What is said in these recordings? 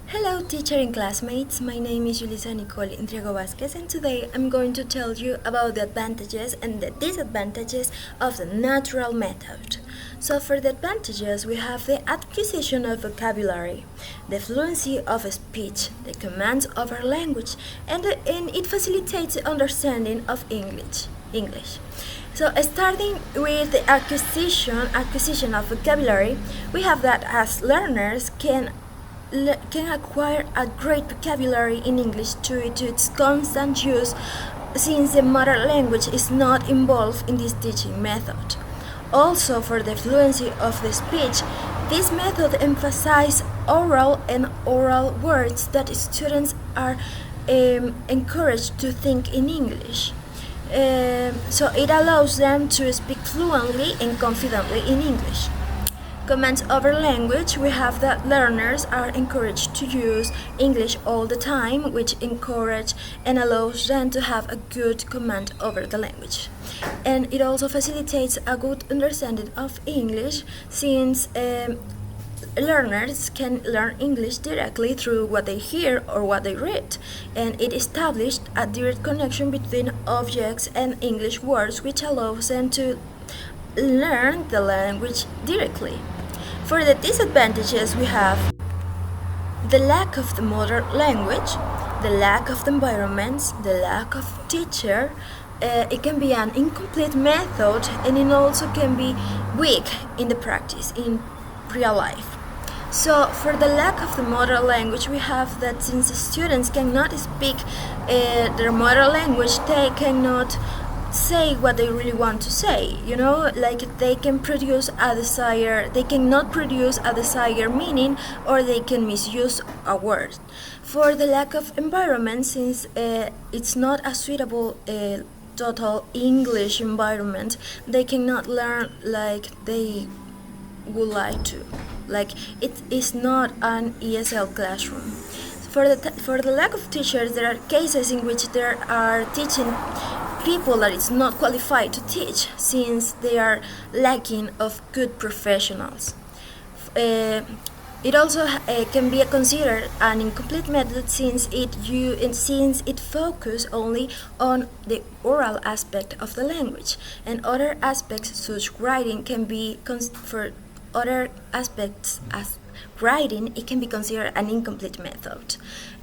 Hello, teacher and classmates. My name is Julissa Nicole Intriago Vasquez, and today I'm going to tell you about the advantages and the disadvantages of the natural method. So, for the advantages, we have the acquisition of vocabulary, the fluency of speech, the commands over language, and it facilitates the understanding of English. So, starting with the acquisition of vocabulary, we have that as learners can acquire a great vocabulary in English due to its constant use, since the mother language is not involved in this teaching method. Also, for the fluency of the speech, this method emphasizes oral words that students are encouraged to think in English. So it allows them to speak fluently and confidently in English. Commands over language, we have that learners are encouraged to use English all the time, which encourage and allows them to have a good command over the language. And it also facilitates a good understanding of English, since learners can learn English directly through what they hear or what they read, and it established a direct connection between objects and English words, which allows them to learn the language directly. For the disadvantages, we have the lack of the mother language, the lack of the environments, the lack of teacher. It can be an incomplete method, and it also can be weak in the practice in real life. So, for the lack of the mother language, we have that since the students cannot speak their mother language, they cannot say what they really want to say, like they cannot produce a desired meaning, or they can misuse a word. For the lack of environment, since it's not a suitable total English environment, they cannot learn like they would like to, like it is not an ESL classroom. For the lack of teachers, there are cases in which there are teaching people that is not qualified to teach, since they are lacking of good professionals. It also can be considered an incomplete method, since it focuses only on the oral aspect of the language, and other aspects such writing can be for other aspects as writing, it can be considered an incomplete method.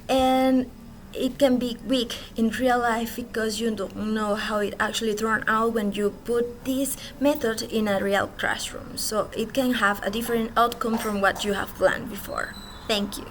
And it can be weak in real life because you don't know how it actually turns out when you put this method in a real classroom. So it can have a different outcome from what you have planned before. Thank you.